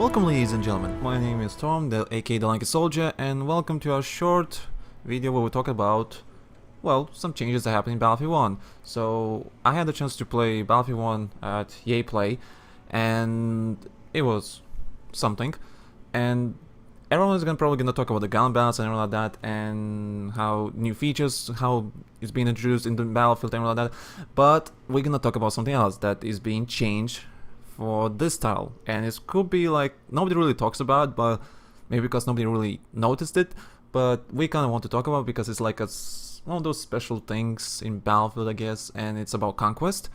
Welcome ladies and gentlemen, my name is Tom, aka the Lanky Soldier, and welcome to our short video where we talk about, well, some changes that happened in Battlefield 1. So, I had the chance to play Battlefield 1 at EA Play, and it was something, and everyone is probably gonna talk about the gun balance and everything like that, and how new features, how it's being introduced into Battlefield and everything like that, but we're gonna talk about something else that is being changed for this title, and it could be like nobody really talks about, but maybe because nobody really noticed it, but we kind of want to talk about because it's like one of those special things in Battlefield, I guess, and it's about Conquest.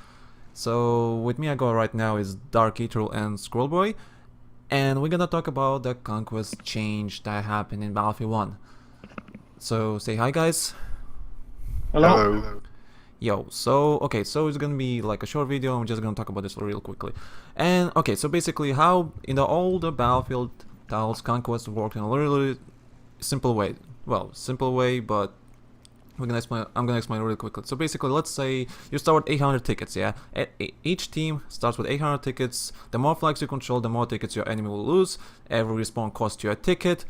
So with me I go right now is Dark Ethereal and Scrollboy, and we're gonna talk about the Conquest change that happened in Battlefield 1. So say hi guys. Hello. Yo, so it's gonna be like a short video. I'm just gonna talk about this real quickly. And okay, so basically how in the older Battlefield titles Conquest worked in a really simple way. Well, simple way, but I'm gonna explain really quickly. So basically, let's say you start with 800 tickets, yeah? Each team starts with 800 tickets. The more flags you control, the more tickets your enemy will lose. Every respawn costs you a ticket.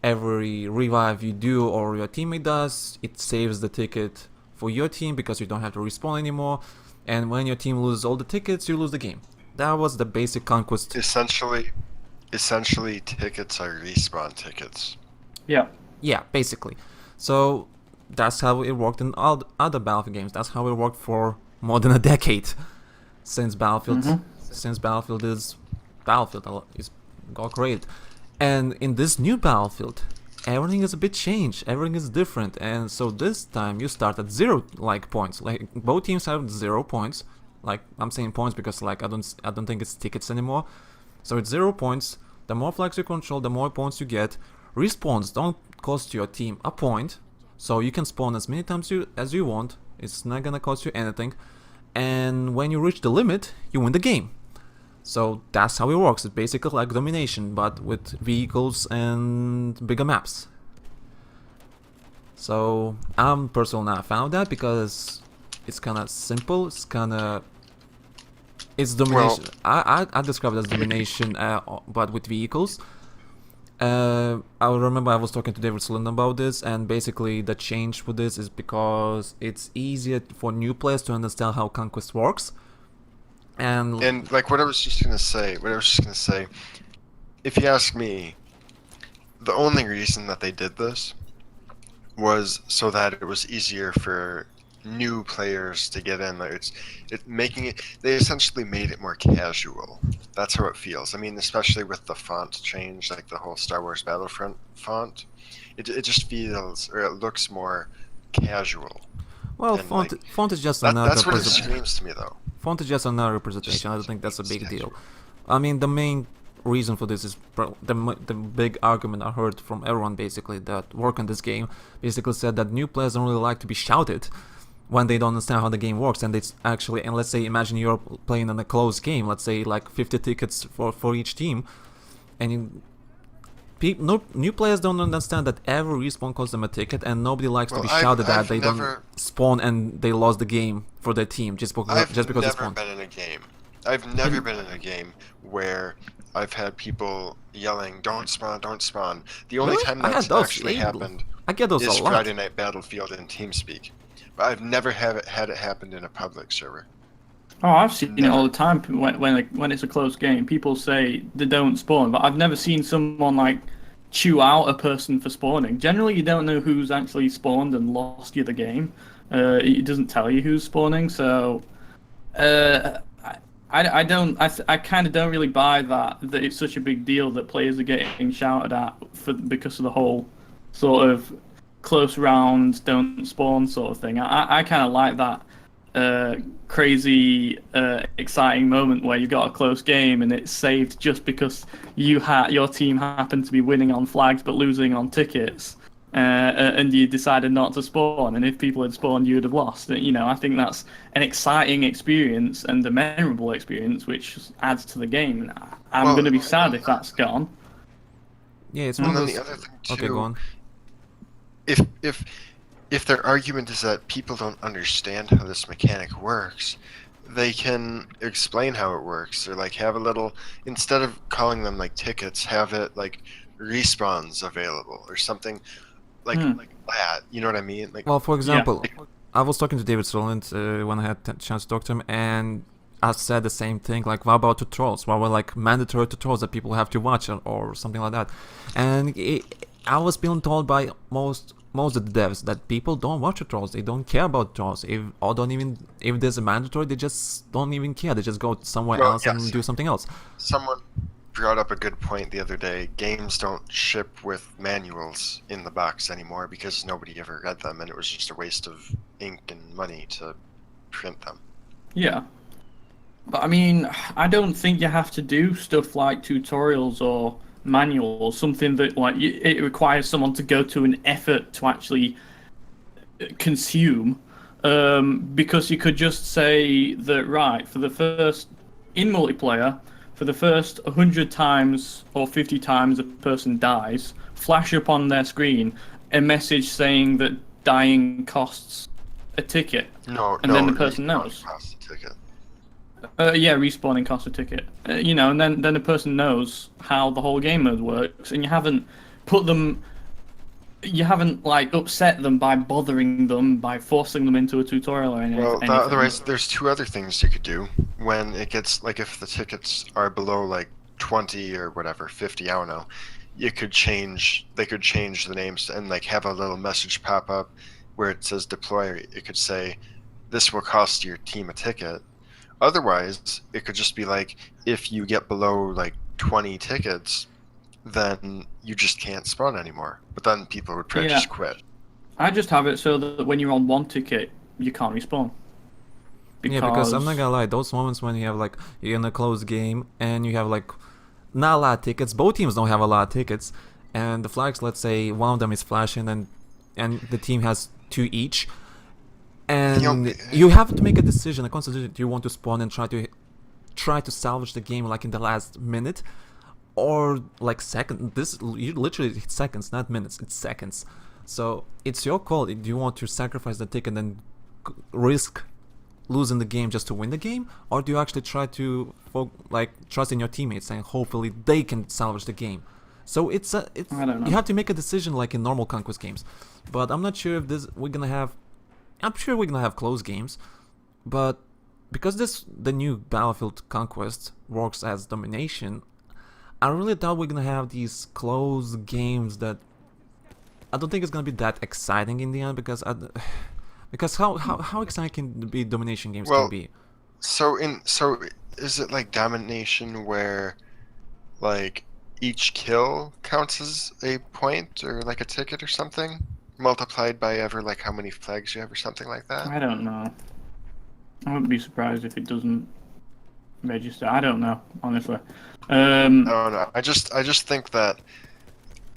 Every revive you do or your teammate does, it saves the ticket for your team because you don't have to respawn anymore, and when your team loses all the tickets, you lose the game. That was the basic Conquest. Essentially, tickets are respawn tickets. Yeah, basically. So that's how it worked in all other Battlefield games. That's how it worked for more than a decade since Battlefield is got created. And in this new Battlefield, everything is a bit changed, everything is different, and so this time you start at 0 points. Like both teams have 0 points. Like I'm saying points because like I don't think it's tickets anymore. So it's 0 points. The more flags you control, the more points you get. Respawns don't cost your team a point, so you can spawn as many times as you want. It's not gonna cost you anything, and when you reach the limit, you win the game. So that's how it works. It's basically like domination, but with vehicles and bigger maps. So I'm personally not a fan of that because it's kind of simple. It's domination. Well, I describe it as domination, but with vehicles. I remember I was talking to David Sloan about this, and basically the change for this is because it's easier for new players to understand how Conquest works. And like what I was just gonna say, if you ask me, the only reason that they did this was so that it was easier for new players to get in. Like they essentially made it more casual. That's how it feels. I mean, especially with the font change, like the whole Star Wars Battlefront font, it just feels, or it looks more casual. Well, font is just another. That's what it screams to me, though. Font is just another representation. I don't think that's a big deal. I mean, the main reason for this is the big argument I heard from everyone basically that work on this game basically said that new players don't really like to be shouted when they don't understand how the game works, and it's actually, and let's say imagine you're playing in a close game, let's say like 50 tickets for each team, and new players don't understand that every respawn costs them a ticket, and nobody likes to be shouted at. They don't spawn and they lost the game for their team just because they spawned. I've never been in a game where I've had people yelling, "Don't spawn, don't spawn." The only time that's actually happened is Friday Night Battlefield in TeamSpeak. But I've never had it happen in a public server. Oh, I've seen it all the time when it's a close game. People say they don't spawn, but I've never seen someone like chew out a person for spawning. Generally, you don't know who's actually spawned and lost you the game. It doesn't tell you who's spawning, so I kind of don't really buy that it's such a big deal that players are getting shouted at because of the whole sort of close rounds, don't spawn sort of thing. I kind of like that crazy, exciting moment where you got a close game and it's saved just because your team happened to be winning on flags but losing on tickets, and you decided not to spawn. And if people had spawned, you would have lost. You know, I think that's an exciting experience and a memorable experience, which adds to the game. I'm going to be sad if that's gone. Yeah, it's one of those. The other thing too, okay, go on. If their argument is that people don't understand how this mechanic works, they can explain how it works, or like have a little, instead of calling them like tickets, have it like respawns available or something like that. You know what I mean? Like, Well, for Yeah. example, I was talking to David Sterland when I had a chance to talk to him, and I said the same thing. Like, what about tutorials? What were like mandatory tutorials that people have to watch, or something like that? And I was being told by most of the devs that people don't watch tutorials. They don't care about tutorials. If there's a mandatory, they just don't even care. They just go somewhere Well, else yes. and do something else. someone brought up a good point the other day. Games don't ship with manuals in the box anymore because nobody ever read them, and it was just a waste of ink and money to print them. Yeah. But I mean, I don't think you have to do stuff like tutorials or manuals, something that like it requires someone to go to an effort to actually consume. Because you could just say that, right, for the first, in multiplayer, for the first 100 times or 50 times a person dies, flash up on their screen a message saying that dying costs a ticket. No, And no, then the person respawn knows. costs a ticket. Yeah, respawning costs a ticket. You know, and then the person knows how the whole game mode works, and you haven't like upset them by bothering them by forcing them into a tutorial or anything. Well, otherwise, there's two other things you could do when it gets like if the tickets are below like 20 or whatever, 50, I don't know. They could change the names and like have a little message pop up where it says deploy. It could say, "This will cost your team a ticket." Otherwise, it could just be like, if you get below like 20 tickets, then you just can't spawn anymore. But then people would probably just quit. I just have it so that when you're on one ticket, you can't respawn. Yeah, because I'm not gonna lie, those moments when you have like you're in a close game and you have like not a lot of tickets, both teams don't have a lot of tickets, and the flags, let's say one of them is flashing and the team has two each, and you have to make a decision, a constant decision. Do you want to spawn and try to salvage the game like in the last minute, or like second? You literally it's seconds, not minutes. It's seconds. So it's your call. Do you want to sacrifice the ticket and risk losing the game just to win the game, or do you actually try to trust in your teammates and hopefully they can salvage the game? So it's I don't know. you have to make a decision like in normal Conquest games, but I'm not sure if I'm sure we're gonna have close games, but because the new Battlefield Conquest works as domination, I really doubt we're gonna have these close games. That I don't think it's gonna be that exciting in the end, because how exciting can be domination games can be? So is it like domination where like each kill counts as a point or like a ticket or something, multiplied by like how many flags you have or something like that? I don't know. I wouldn't be surprised if it doesn't register. I don't know, honestly. I don't know. I just think that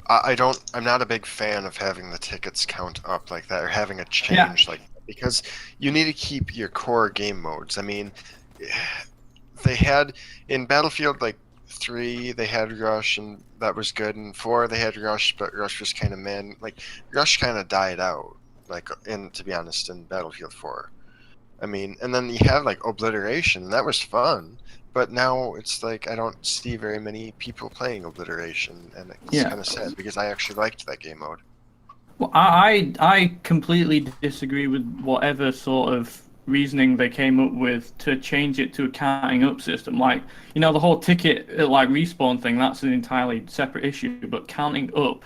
I'm not a big fan of having the tickets count up like that, or having a change like that, because you need to keep your core game modes. I mean, they had in Battlefield like 3 they had Rush, and that was good, and 4 they had Rush, but Rush was kind of Rush kind of died out, like, to be honest, in Battlefield 4. I mean, and then you have like Obliteration, and that was fun, but now it's like I don't see very many people playing Obliteration, and it's kind of sad because I actually liked that game mode. Well, I completely disagree with whatever sort of reasoning they came up with to change it to a counting up system. Like, you know, the whole ticket like respawn thing, that's an entirely separate issue, but counting up,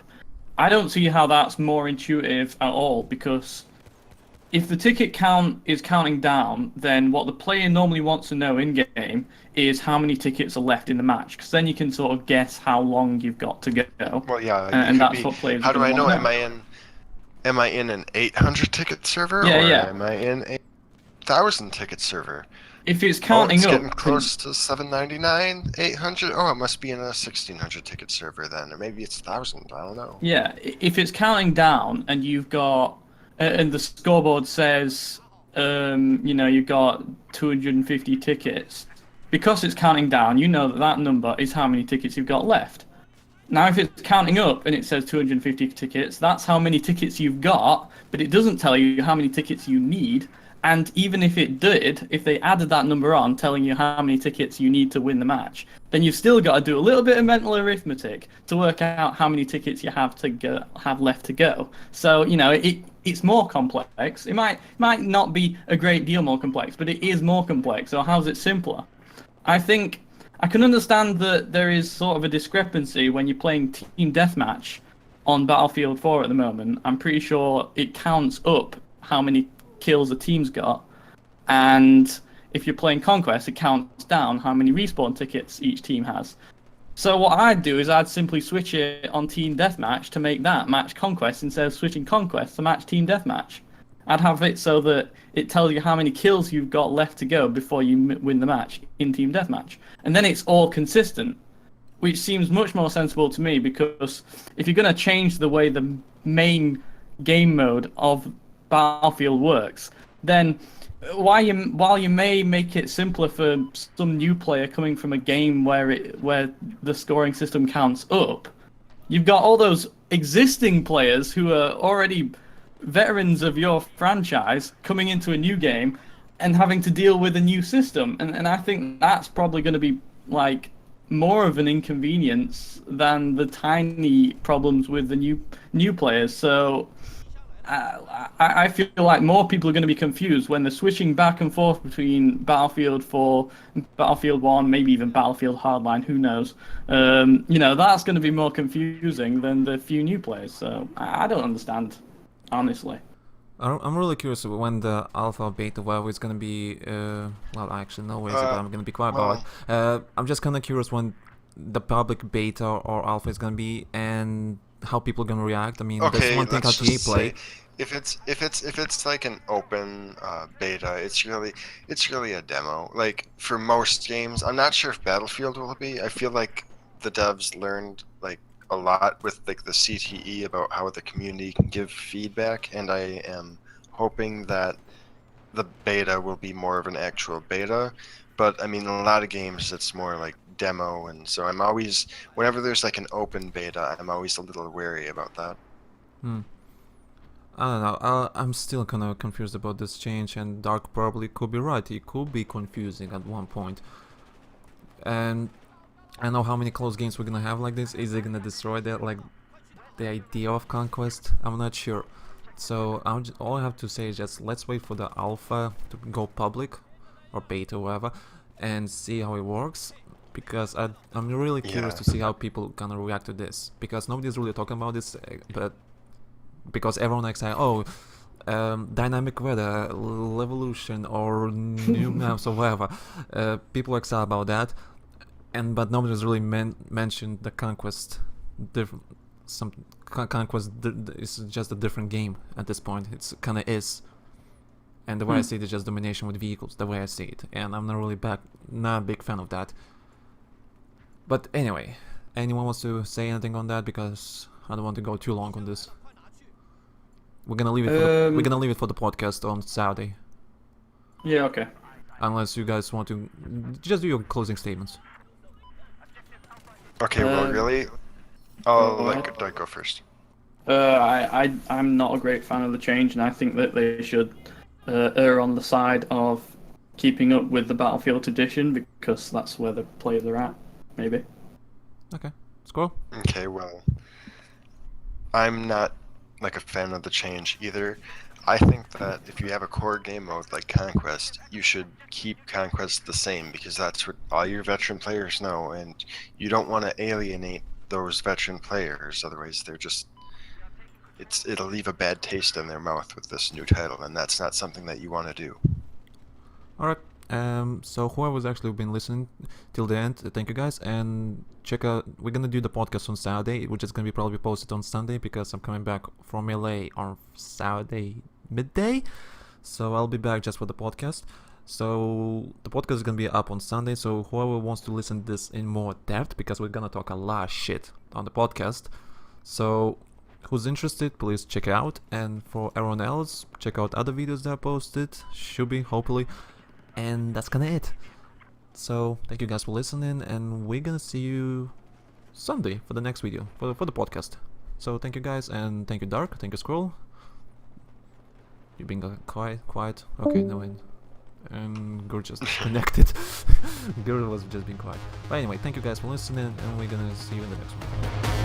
I don't see how that's more intuitive at all, because if the ticket count is counting down, then what the player normally wants to know in game is how many tickets are left in the match, because then you can sort of guess how long you've got to go. Well, yeah, and that's what players. How do I know? Am I in an 800 ticket server, or am I in a 1,000 ticket server? If it's counting it's up, getting close to 799, 800. Oh, it must be in a 1,600 ticket server then, or maybe it's 1,000. I don't know. Yeah, if it's counting down and you've got, and the scoreboard says, you know, you've got 250 tickets, because it's counting down, you know that number is how many tickets you've got left. Now, if it's counting up and it says 250 tickets, that's how many tickets you've got, but it doesn't tell you how many tickets you need. And even if it did, if they added that number on, telling you how many tickets you need to win the match, then you've still got to do a little bit of mental arithmetic to work out how many tickets you have left to go. So, it's more complex. It might not be a great deal more complex, but it is more complex. So how's it simpler? I think I can understand that there is sort of a discrepancy when you're playing team deathmatch on Battlefield 4 at the moment. I'm pretty sure it counts up how many kills a team's got, and if you're playing Conquest, it counts down how many respawn tickets each team has. So what I'd do is I'd simply switch it on Team Deathmatch to make that match Conquest instead of switching Conquest to match Team Deathmatch. I'd have it so that it tells you how many kills you've got left to go before you win the match in Team Deathmatch. And then it's all consistent, which seems much more sensible to me, because if you're going to change the way the main game mode of Battlefield works, then while you may make it simpler for some new player coming from a game where the scoring system counts up, you've got all those existing players who are already veterans of your franchise coming into a new game and having to deal with a new system, and I think that's probably going to be like more of an inconvenience than the tiny problems with the new players. So I feel like more people are going to be confused when they're switching back and forth between Battlefield 4, Battlefield 1, maybe even Battlefield Hardline, who knows. That's going to be more confusing than the few new players. So I don't understand, honestly. I'm really curious when the alpha, beta, whatever it's going to be. Well, I actually know where it's, but I'm going to be quiet about it. I'm just kind of curious when the public beta or alpha is going to be, and how people are going to react. I mean, there's one thing how TA play. If it's like an open beta, it's really a demo. Like for most games, I'm not sure if Battlefield will be. I feel like the devs learned like a lot with like the CTE about how the community can give feedback, and I am hoping that the beta will be more of an actual beta. But I mean, in a lot of games, it's more like demo, and so I'm always, whenever there's like an open beta, I'm always a little wary about that. I don't know. I'm still kind of confused about this change, and Dark probably could be right. It could be confusing at one point. And I don't know how many close games we're gonna have like this. Is it gonna destroy the idea of Conquest? I'm not sure. So all I have to say is just let's wait for the alpha to go public, or beta, or whatever, and see how it works. Because I'm really curious to see how people are gonna react to this. Because nobody's really talking about this, but because everyone likes saying, dynamic weather, evolution, or new maps, or whatever. People are excited about that, but nobody's really mentioned the Conquest. Conquest is just a different game at this point. It's kind of is. And the way I see it is just domination with vehicles, the way I see it. And I'm not a big fan of that. But anyway, anyone wants to say anything on that? Because I don't want to go too long on this. We're gonna leave it for the podcast on Saturday. Yeah, okay. Unless you guys want to just do your closing statements. Okay, well, really, I'll let Doug go first. I'm not a great fan of the change, and I think that they should err on the side of keeping up with the Battlefield tradition, because that's where the players are at. Maybe. Okay. Squirrel? Okay, well, I'm not like a fan of the change either. I think that if you have a core game mode like Conquest, you should keep Conquest the same, because that's what all your veteran players know, and you don't want to alienate those veteran players, otherwise it'll leave a bad taste in their mouth with this new title, and that's not something that you want to do. Alright. So whoever's actually been listening till the end, thank you guys, and check out, we're gonna do the podcast on Saturday, which is gonna be probably posted on Sunday, because I'm coming back from LA on Saturday midday, so I'll be back just for the podcast. So the podcast is gonna be up on Sunday, so whoever wants to listen to this in more depth, because we're gonna talk a lot of shit on the podcast, so who's interested, please check it out, and for everyone else, check out other videos that I posted, should be, hopefully. And that's kinda it. So, thank you guys for listening, and we're gonna see you Sunday for the next video, for the podcast. So thank you guys, and thank you Dark, thank you Scroll. You being quiet. Okay, no one. And Gur just disconnected. Gur was just being quiet. But anyway, thank you guys for listening, and we're gonna see you in the next one.